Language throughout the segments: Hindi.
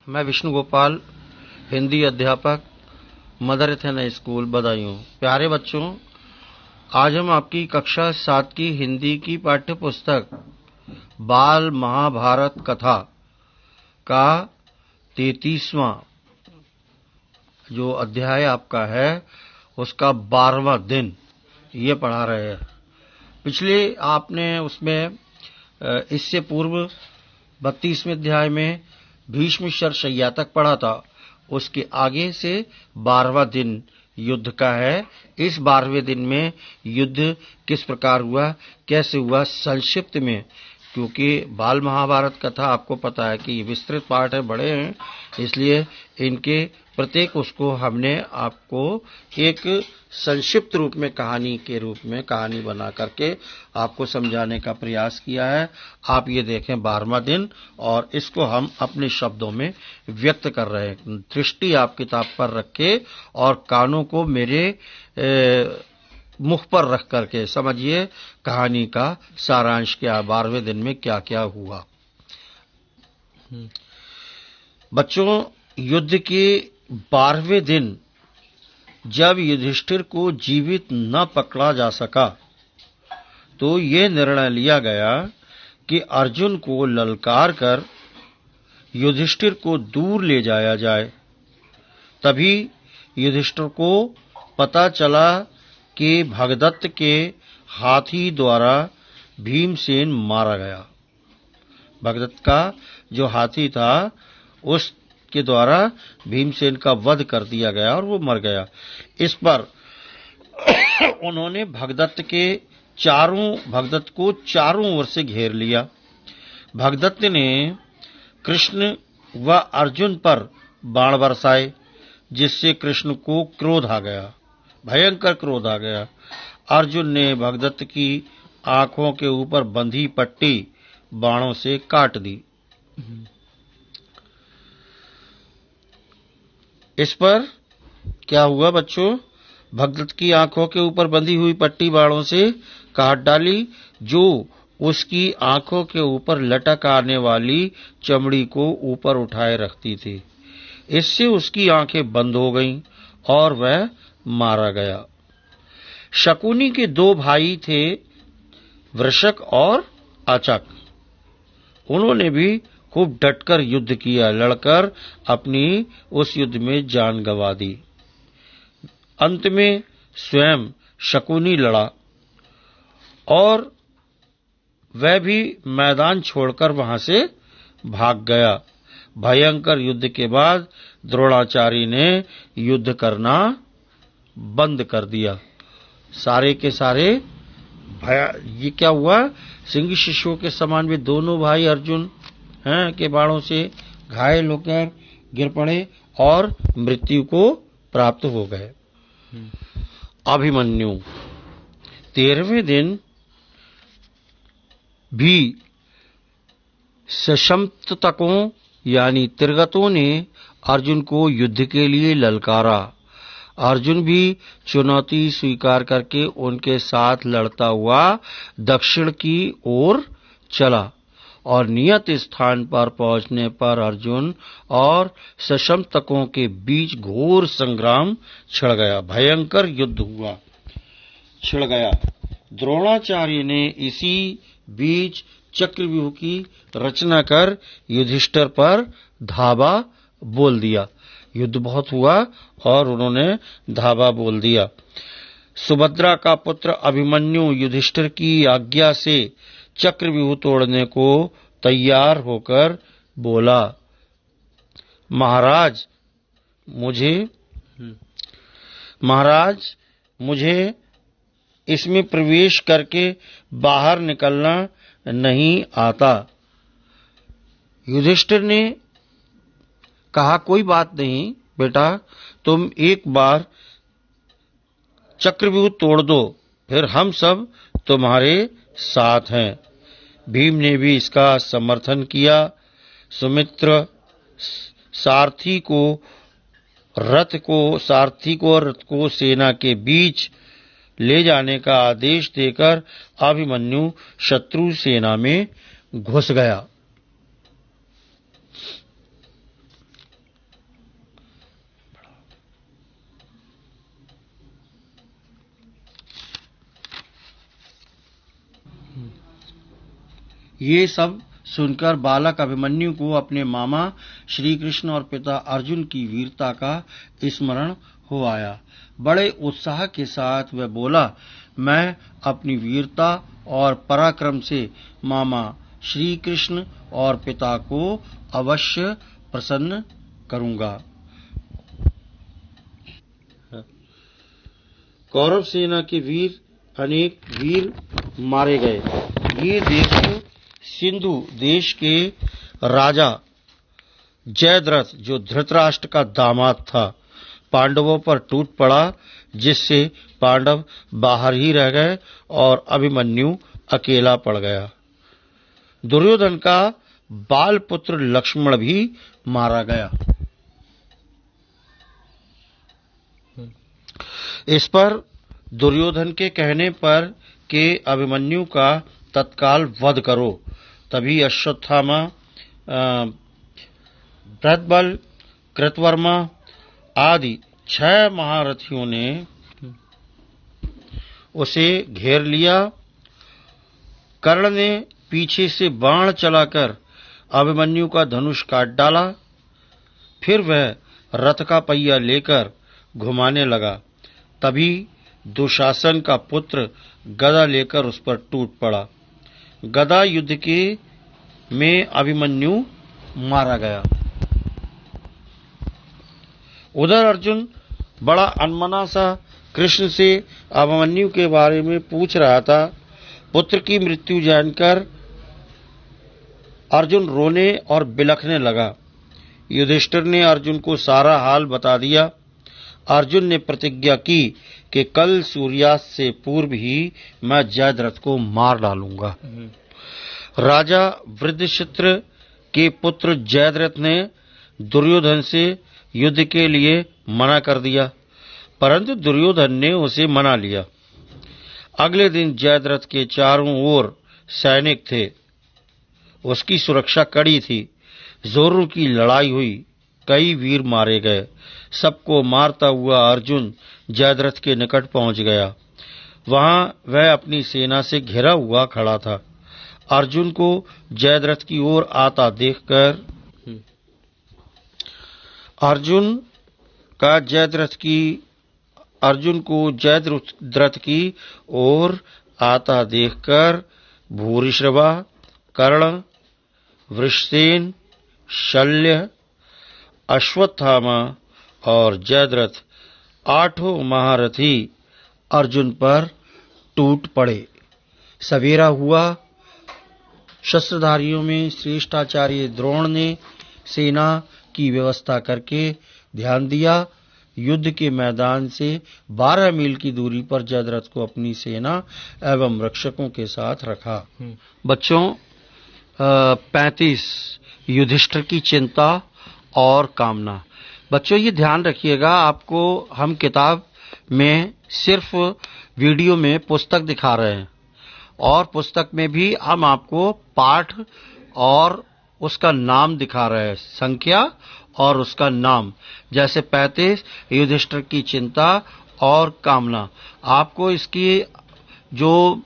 मैं विष्णु गोपाल, हिंदी अध्यापक, मदर एथेना स्कूल, बदायूं। प्यारे बच्चों, आज हम आपकी कक्षा 7 की हिंदी की पाठ्य पुस्तक बाल महाभारत कथा का 33वां जो अध्याय आपका है उसका 12वां दिन ये पढ़ा रहे हैं। पिछले आपने उसमें इससे पूर्व 32वें अध्याय में भीष्म शरशय्या तक पढ़ा था। उसके आगे से 12वां दिन युद्ध का है। इस 12वें दिन में युद्ध किस प्रकार हुआ, कैसे हुआ, संक्षिप्त में, क्योंकि बाल महाभारत कथा आपको पता है कि ये विस्तृत पाठ है, बड़े हैं, इसलिए इनके प्रत्येक उसको हमने आपको एक संक्षिप्त रूप में कहानी के रूप में कहानी बना करके आपको समझाने का प्रयास किया है। आप ये देखें 12वां दिन, और इसको हम अपने शब्दों में व्यक्त कर रहे हैं। दृष्टि आप किताब पर रखे और कानों को मेरे मुख पर रख करके समझिए कहानी का सारांश क्या, 12वें दिन में क्या क्या हुआ। बच्चों, युद्ध के 12वें दिन जब युधिष्ठिर को जीवित न पकड़ा जा सका तो ये निर्णय लिया गया कि अर्जुन को ललकार कर युधिष्ठिर को दूर ले जाया जाए। तभी युधिष्ठिर को पता चला कि भगदत्त के हाथी द्वारा भीमसेन मारा गया। भगदत्त का जो हाथी था उसके द्वारा भीमसेन का वध कर दिया गया और वो मर गया। इस पर उन्होंने भगदत्त को चारों ओर से घेर लिया। भगदत्त ने कृष्ण व अर्जुन पर बाण बरसाए, जिससे कृष्ण को क्रोध आ गया, भयंकर क्रोध आ गया। अर्जुन ने भगदत्त की आंखों के ऊपर बंधी पट्टी बाणों से काट दी। इस पर क्या हुआ बच्चों? भगदत्त की आंखों के ऊपर बंधी हुई पट्टी बाणों से काट डाली, जो उसकी आंखों के ऊपर लटक आने वाली चमड़ी को ऊपर उठाए रखती थी। इससे उसकी आंखें बंद हो गईं और वह मारा गया। शकुनी के 2 भाई थे, वृषक और अचक। उन्होंने भी खूब डटकर युद्ध किया, लड़कर अपनी उस युद्ध में जान गंवा दी। अंत में स्वयं शकुनी लड़ा और वह भी मैदान छोड़कर वहां से भाग गया। भयंकर युद्ध के बाद द्रोणाचार्य ने युद्ध करना बंद कर दिया। सारे के सारे ये क्या हुआ? सिंह शिशुओं के समान भी दोनों भाई अर्जुन के बाणों से घायल होकर गिर पड़े और मृत्यु को प्राप्त हो गए। अभिमन्यु 13वें दिन भी सशंतकों यानी तिर्गतों ने अर्जुन को युद्ध के लिए ललकारा। अर्जुन भी चुनौती स्वीकार करके उनके साथ लड़ता हुआ दक्षिण की ओर चला और नियत स्थान पर पहुंचने पर अर्जुन और सशंतकों के बीच घोर संग्राम छिड़ गया। भयंकर युद्ध हुआ, छिड़ गया। द्रोणाचार्य ने इसी बीच चक्रव्यूह की रचना कर युधिष्ठिर पर धावा बोल दिया। युद्ध बहुत हुआ और उन्होंने धावा बोल दिया। सुभद्रा का पुत्र अभिमन्यु युधिष्ठिर की आज्ञा से चक्रव्यूह तोड़ने को तैयार होकर बोला, महाराज मुझे इसमें प्रवेश करके बाहर निकलना नहीं आता। युधिष्ठिर ने कहा, कोई बात नहीं बेटा, तुम एक बार चक्रव्यूह तोड़ दो, फिर हम सब तुम्हारे साथ हैं। भीम ने भी इसका समर्थन किया। सुमित्र सारथी को रथ को सेना के बीच ले जाने का आदेश देकर अभिमन्यु शत्रु सेना में घुस गया। ये सब सुनकर बालक अभिमन्यु को अपने मामा श्री कृष्ण और पिता अर्जुन की वीरता का स्मरण हो आया। बड़े उत्साह के साथ वह बोला, मैं अपनी वीरता और पराक्रम से मामा श्री कृष्ण और पिता को अवश्य प्रसन्न करूंगा। कौरव सेना के अनेक वीर मारे गए। ये देख सिंधु देश के राजा जयद्रथ, जो धृतराष्ट्र का दामाद था, पांडवों पर टूट पड़ा, जिससे पांडव बाहर ही रह गए और अभिमन्यु अकेला पड़ गया। दुर्योधन का बाल पुत्र लक्ष्मण भी मारा गया। इस पर दुर्योधन के कहने पर के अभिमन्यु का तत्काल वध करो। तभी अश्वत्थामा, बृहद्बल, कृतवर्मा आदि 6 महारथियों ने उसे घेर लिया। कर्ण ने पीछे से बाण चलाकर अभिमन्यु का धनुष काट डाला। फिर वह रथ का पहिया लेकर घुमाने लगा। तभी दुशासन का पुत्र गदा लेकर उस पर टूट पड़ा। गदा युद्ध के में अभिमन्यु मारा गया। उधर अर्जुन बड़ा अनमना सा कृष्ण से अभिमन्यु के बारे में पूछ रहा था। पुत्र की मृत्यु जानकर अर्जुन रोने और बिलखने लगा। युधिष्ठिर ने अर्जुन को सारा हाल बता दिया। अर्जुन ने प्रतिज्ञा की कि कल सूर्यास्त से पूर्व ही मैं जयद्रथ को मार डालूंगा। राजा वृद्धशित्र के पुत्र जयद्रथ ने दुर्योधन से युद्ध के लिए मना कर दिया, परंतु दुर्योधन ने उसे मना लिया। अगले दिन जयद्रथ के चारों ओर सैनिक थे। उसकी सुरक्षा कड़ी थी। जोरों की लड़ाई हुई। कई वीर मारे गए। सबको मारता हुआ अर्जुन जयद्रथ के निकट पहुंच गया। वहां वह अपनी सेना से घिरा हुआ खड़ा था। अर्जुन को जयद्रथ की ओर आता देखकर अर्जुन को जयद्रथ की ओर आता देखकर भूरिश्रवा, कर्ण, वृषसेन, शल्य, अश्वत्थामा और जयद्रथ 8 महारथी अर्जुन पर टूट पड़े। सवेरा हुआ। शस्त्रधारियों में श्रेष्ठाचार्य द्रोण ने सेना की व्यवस्था करके ध्यान दिया। युद्ध के मैदान से 12 मील की दूरी पर जयद्रथ को अपनी सेना एवं रक्षकों के साथ रखा। बच्चों, 35 युधिष्ठिर की चिंता और कामना। बच्चों, ये ध्यान रखिएगा, आपको हम किताब में सिर्फ वीडियो में पुस्तक दिखा रहे हैं और पुस्तक में भी हम आपको पाठ और उसका नाम दिखा रहे हैं, संख्या और उसका नाम। जैसे 35 युधिष्ठिर की चिंता और कामना। आपको इसकी जो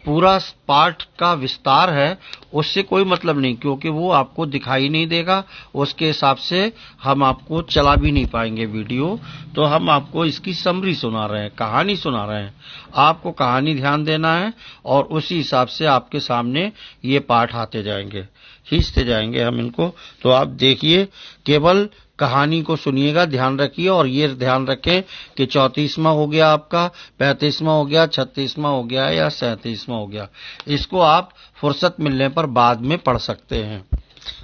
पूरा पाठ का विस्तार है उससे कोई मतलब नहीं, क्योंकि वो आपको दिखाई नहीं देगा। उसके हिसाब से हम आपको चला भी नहीं पाएंगे वीडियो। तो हम आपको इसकी समरी सुना रहे हैं, कहानी सुना रहे हैं। आपको कहानी ध्यान देना है और उसी हिसाब से आपके सामने ये पाठ आते जाएंगे, खींचते जाएंगे हम इनको। तो आप देखिए, केवल कहानी को सुनिएगा, ध्यान रखिए। और ये ध्यान रखें कि 34वां हो गया आपका, 35वां हो गया, 36वां हो गया या 37वां हो गया। इसको आप फुर्सत मिलने पर बाद में पढ़ सकते हैं।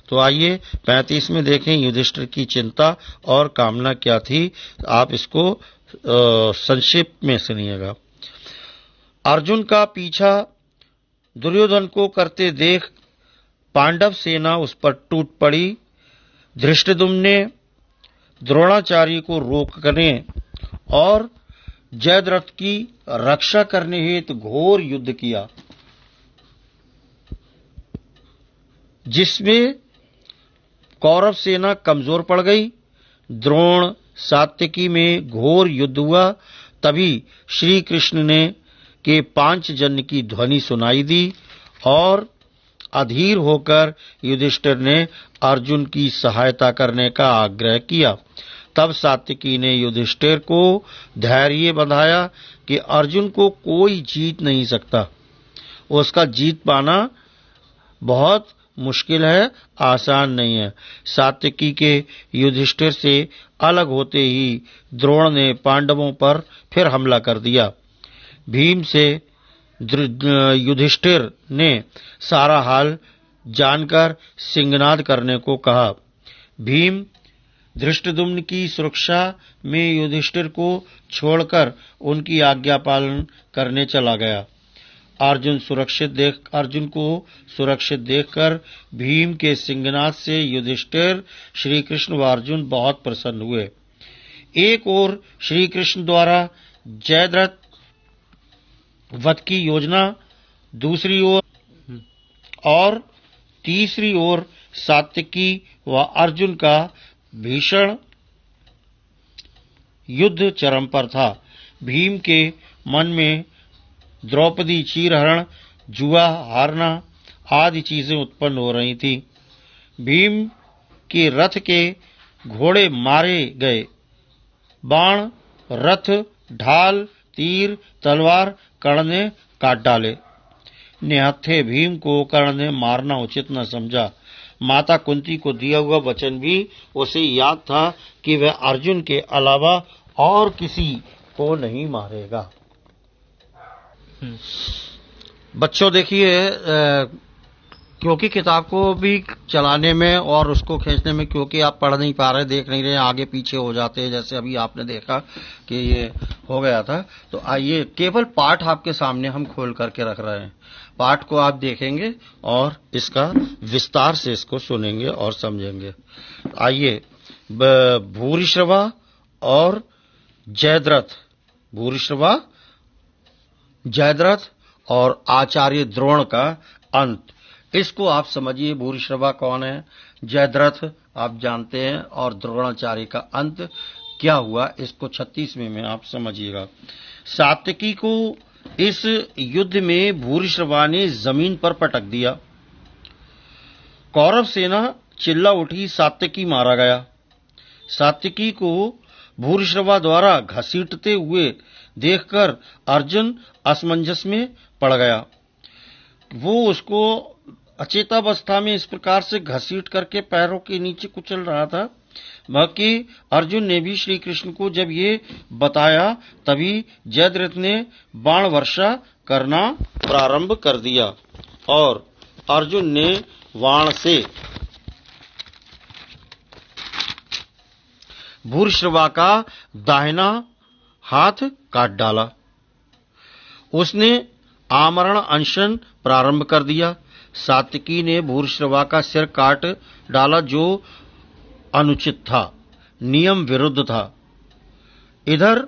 तो आइए 35 में देखें युधिष्ठिर की चिंता और कामना क्या थी। आप इसको संक्षिप्त में सुनिएगा। अर्जुन का पीछा दुर्योधन को करते देख पांडव सेना उस पर टूट पड़ी। धृष्टद्युम्न ने द्रोणाचार्य को रोकने और जयद्रथ की रक्षा करने हेतु घोर युद्ध किया, जिसमें कौरव सेना कमजोर पड़ गई। द्रोण सात्यकी में घोर युद्ध हुआ। तभी श्री कृष्ण ने के पांचजन्य की ध्वनि सुनाई दी और अधीर होकर युधिष्ठिर ने अर्जुन की सहायता करने का आग्रह किया। तब सात्विकी ने युधिष्ठिर को धैर्य बंधाया कि अर्जुन को कोई जीत नहीं सकता, उसका जीत पाना बहुत मुश्किल है, आसान नहीं है। सात्विकी के युधिष्ठिर से अलग होते ही द्रोण ने पांडवों पर फिर हमला कर दिया। भीम से युधिष्ठिर ने सारा हाल जानकर सिंहनाद करने को कहा। भीम धृष्टद्युम्न की सुरक्षा में युधिष्ठिर को छोड़कर उनकी आज्ञा पालन करने चला गया। अर्जुन को सुरक्षित देखकर भीम के सिंहनाद से युधिष्ठिर, श्री कृष्ण व अर्जुन बहुत प्रसन्न हुए। एक ओर श्री कृष्ण द्वारा जयद्रथ वध की योजना, दूसरी ओर और तीसरी ओर सात्विकी व अर्जुन का भीषण युद्ध चरम पर था। भीम के मन में द्रौपदी, चीरहरण, जुआ हारना आदि चीजें उत्पन्न हो रही थी। भीम के रथ के घोड़े मारे गए, बाण, रथ, ढाल, तीर, तलवार कर्ण ने काट डाले। निहत्थे भीम को कर्ण ने मारना उचित न समझा। माता कुंती को दिया हुआ वचन भी उसे याद था कि वह अर्जुन के अलावा और किसी को नहीं मारेगा। बच्चों देखिए, क्योंकि किताब को भी चलाने में और उसको खींचने में, क्योंकि आप पढ़ नहीं पा रहे, देख नहीं रहे, आगे पीछे हो जाते हैं, जैसे अभी आपने देखा कि ये हो गया था। तो आइए, केवल पाठ आपके सामने हम खोल करके रख रहे हैं। पाठ को आप देखेंगे और इसका विस्तार से इसको सुनेंगे और समझेंगे। आइए, भूरिश्रवा और जयद्रथ, भूरिश्रवा, जयद्रथ और आचार्य द्रोण का अंत, इसको आप समझिए। भूरिश्रवा कौन है, जयद्रथ आप जानते हैं, और द्रोणाचार्य का अंत क्या हुआ, इसको 36वें में आप समझिएगा। सात्विकी को इस युद्ध में भूरिश्रवा ने जमीन पर पटक दिया। कौरव सेना चिल्ला उठी, सात्विकी मारा गया। सात्विकी को भूरिश्रवा द्वारा घसीटते हुए देखकर अर्जुन असमंजस में पड़ गया। वो उसको अचेतावस्था में इस प्रकार से घसीट करके पैरों के नीचे कुचल रहा था। बाकी अर्जुन ने भी श्री कृष्ण को जब ये बताया, तभी जयद्रथ ने बाण वर्षा करना प्रारंभ कर दिया और अर्जुन ने बाण से भूरिश्रवा का दाहिना हाथ काट डाला। उसने आमरण अनशन प्रारंभ कर दिया। सात्विकी ने भूरिश्रवा का सिर काट डाला, जो अनुचित था, नियम विरुद्ध था। इधर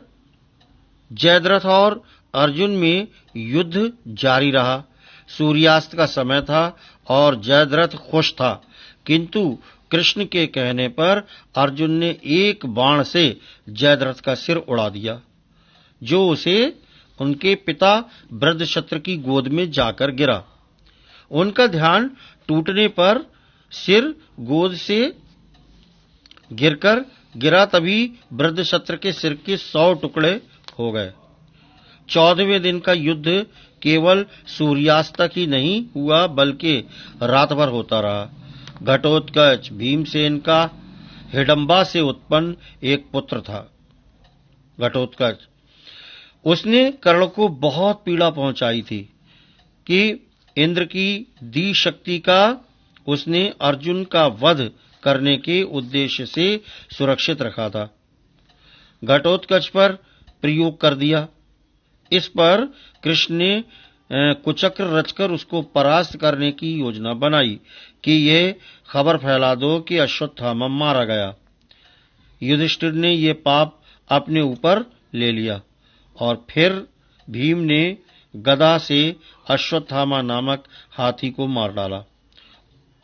जयद्रथ और अर्जुन में युद्ध जारी रहा। सूर्यास्त का समय था और जयद्रथ खुश था, किंतु कृष्ण के कहने पर अर्जुन ने एक बाण से जयद्रथ का सिर उड़ा दिया, जो उसे उनके पिता वृद्धशत्र की गोद में जाकर गिरा। उनका ध्यान टूटने पर सिर गोद से गिरा, तभी वृद्धशत्र के सिर के 100 टुकड़े हो गए। 14वें दिन का युद्ध केवल सूर्यास्त तक ही नहीं हुआ, बल्कि रात भर होता रहा। घटोत्कच भीमसेन का हिडंबा से उत्पन्न एक पुत्र था। घटोत्कच, उसने कर्ण को बहुत पीड़ा पहुंचाई थी कि इंद्र की दी शक्ति का उसने अर्जुन का वध करने के उद्देश्य से सुरक्षित रखा था। घटोत्कच पर प्रयोग कर दिया। इस पर कृष्ण ने कुचक्र रचकर उसको परास्त करने की योजना बनाई कि ये खबर फैला दो कि अश्वत्थामा मारा गया। युधिष्ठिर ने ये पाप अपने ऊपर ले लिया और फिर भीम ने गदा से अश्वत्थामा नामक हाथी को मार डाला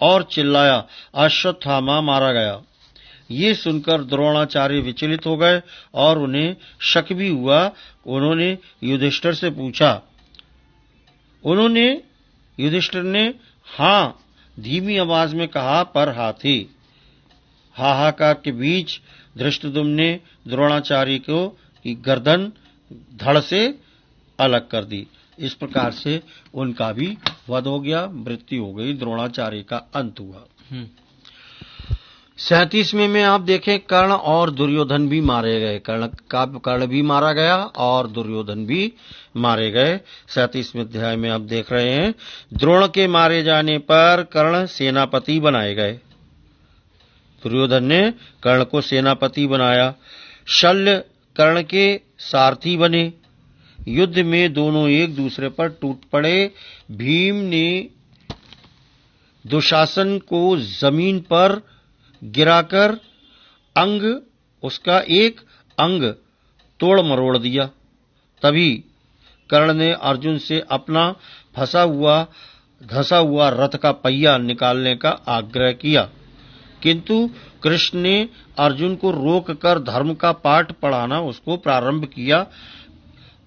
और चिल्लाया, अश्वत्थामा मारा गया। ये सुनकर द्रोणाचार्य विचलित हो गए और उन्हें शक भी हुआ। उन्होंने युधिष्ठिर ने हाँ, धीमी आवाज में कहा, पर हाथी। हाहाकार के बीच धृष्टद्युम्न ने द्रोणाचार्य को की गर्दन धड़ से अलग कर दी। इस प्रकार से उनका भी वध हो गया, मृत्यु हो गई, द्रोणाचार्य का अंत हुआ। 37वें में आप देखें, कर्ण और दुर्योधन भी मारे गए। कर्ण भी मारा गया और दुर्योधन भी मारे गए। 37वें अध्याय में आप देख रहे हैं, द्रोण के मारे जाने पर कर्ण सेनापति बनाए गए। दुर्योधन ने कर्ण को सेनापति बनाया। शल्य कर्ण के सारथी बने। युद्ध में दोनों एक दूसरे पर टूट पड़े। भीम ने दुशासन को जमीन पर गिराकर उसका एक अंग तोड़ मरोड़ दिया। तभी कर्ण ने अर्जुन से अपना धसा हुआ रथ का पहिया निकालने का आग्रह किया, किंतु कृष्ण ने अर्जुन को रोककर धर्म का पाठ पढ़ाना उसको प्रारंभ किया,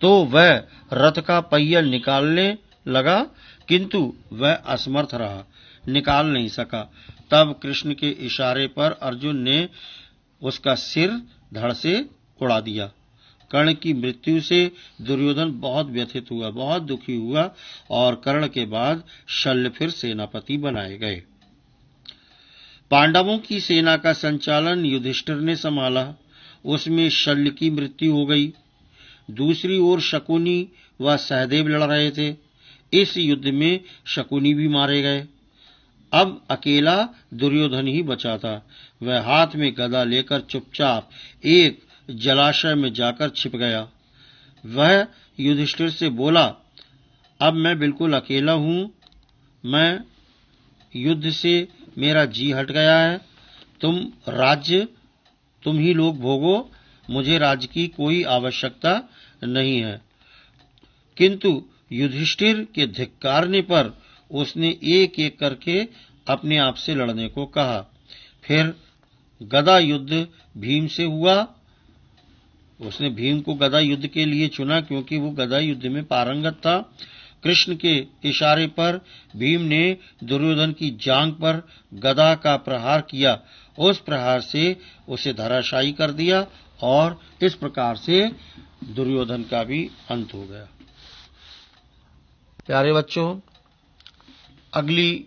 तो वह रथ का पहिया निकालने लगा, किंतु वह असमर्थ रहा, निकाल नहीं सका। तब कृष्ण के इशारे पर अर्जुन ने उसका सिर धड़ से उड़ा दिया। कर्ण की मृत्यु से दुर्योधन बहुत व्यथित हुआ, बहुत दुखी हुआ और कर्ण के बाद शल्य फिर सेनापति बनाए गए। पांडवों की सेना का संचालन युधिष्ठिर ने संभाला। उसमें शल्य की मृत्यु हो गई। दूसरी ओर शकुनी व सहदेव लड़ रहे थे। इस युद्ध में शकुनी भी मारे गए। अब अकेला दुर्योधन ही बचा था। वह हाथ में गदा लेकर चुपचाप एक जलाशय में जाकर छिप गया। वह युधिष्ठिर से बोला, अब मैं बिल्कुल अकेला हूं, मैं युद्ध से मेरा जी हट गया है। राज्य तुम ही लोग भोगो, मुझे राज्य की कोई आवश्यकता नहीं है। किंतु युधिष्ठिर के धिक्कारने पर उसने एक एक करके अपने आप से लड़ने को कहा। फिर गदा युद्ध भीम से हुआ। उसने भीम को गदा युद्ध के लिए चुना क्योंकि वो गदा युद्ध में पारंगत था। कृष्ण के इशारे पर भीम ने दुर्योधन की जांघ पर गदा का प्रहार किया। उस प्रहार से उसे धराशायी कर दिया और इस प्रकार से दुर्योधन का भी अंत हो गया। प्यारे बच्चों, अगली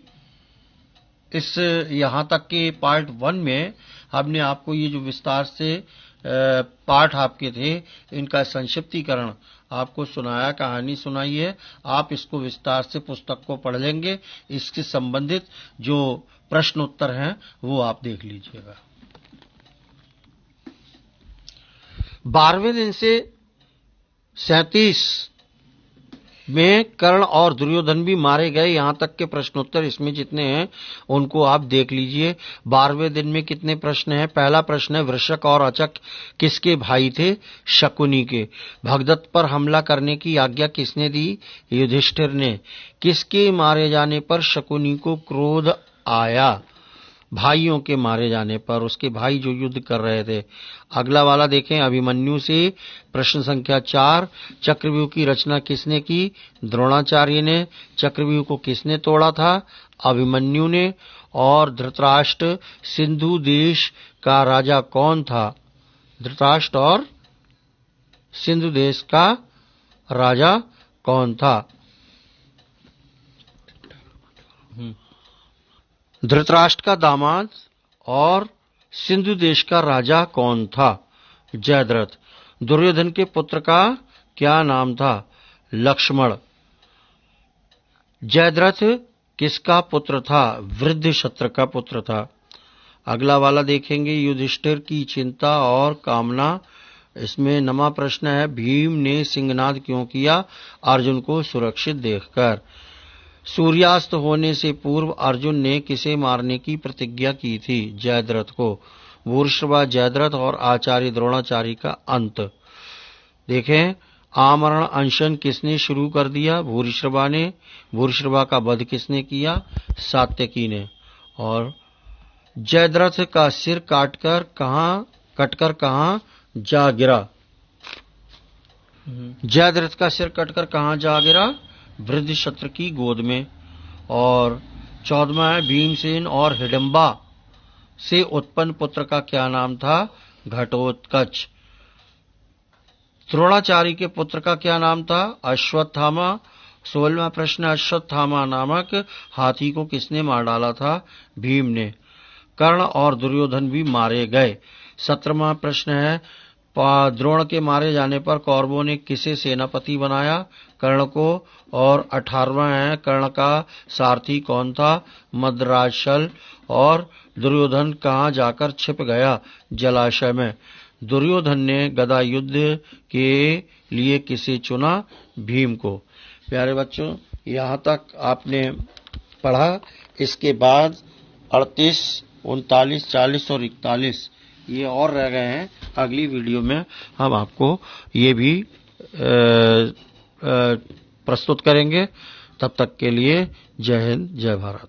यहाँ तक के पार्ट 1 में हमने आपको ये जो विस्तार से पाठ आपके थे, इनका संक्षिप्तीकरण आपको सुनाया, कहानी सुनाई है। आप इसको विस्तार से पुस्तक को पढ़ लेंगे। इसके संबंधित जो प्रश्न उत्तर हैं वो आप देख लीजिएगा। 12वें दिन से 37 में कर्ण और दुर्योधन भी मारे गए। यहां तक के प्रश्नोत्तर इसमें जितने हैं उनको आप देख लीजिए। 12वें दिन में कितने प्रश्न हैं? पहला प्रश्न है, वृषक और अचक किसके भाई थे? शकुनी के। भगदत्त पर हमला करने की आज्ञा किसने दी? युधिष्ठिर ने। किसके मारे जाने पर शकुनी को क्रोध आया? भाइयों के मारे जाने पर, उसके भाई जो युद्ध कर रहे थे। अगला वाला देखें, अभिमन्यु से प्रश्न संख्या 4, चक्रव्यूह की रचना किसने की? द्रोणाचार्य ने। चक्रव्यूह को किसने तोड़ा था? अभिमन्यु ने। और धृतराष्ट्र सिंधु देश का राजा कौन था? धृतराष्ट्र और सिंधु देश का राजा कौन था? धृतराष्ट्र का दामाद और सिंधु देश का राजा कौन था? जयद्रथ। दुर्योधन के पुत्र का क्या नाम था? लक्ष्मण। जयद्रथ किसका पुत्र था? वृद्धशत्र का पुत्र था। अगला वाला देखेंगे, युधिष्ठिर की चिंता और कामना। इसमें नमा प्रश्न है, भीम ने सिंहनाद क्यों किया? अर्जुन को सुरक्षित देखकर। सूर्यास्त होने से पूर्व अर्जुन ने किसे मारने की प्रतिज्ञा की थी? जयद्रथ को। भूरिश्रवा जयद्रथ और आचार्य द्रोणाचार्य का अंत देखें। आमरण अनशन किसने शुरू कर दिया? भूरिश्रवा ने। भूरिश्रवा का वध किसने किया? सात्यकी ने। और जयद्रथ का सिर कटकर कहां जा गिरा? जयद्रथ का सिर कटकर कहां जा गिरा? वृद्धशत्र की गोद में। और 14वां है भीमसेन और हिडिंबा से उत्पन्न पुत्र का क्या नाम था? घटोत्कच। द्रोणाचार्य के पुत्र का क्या नाम था? अश्वत्थामा। 16वां प्रश्न, अश्वत्थामा नामक हाथी को किसने मार डाला था? भीम ने। कर्ण और दुर्योधन भी मारे गए। 17वां प्रश्न है, द्रोण के मारे जाने पर कौरवों ने किसे सेनापति बनाया? कर्ण को। और 18वां है, कर्ण का सारथी कौन था? मद्राशल। और दुर्योधन कहाँ जाकर छिप गया? जलाशय में। दुर्योधन ने गदा युद्ध के लिए किसे चुना? भीम को। प्यारे बच्चों, यहाँ तक आपने पढ़ा। इसके बाद 38, 39, 40 और 41 ये और रह गए हैं। अगली वीडियो में हम आपको ये भी प्रस्तुत करेंगे। तब तक के लिए जय हिंद, जय भारत।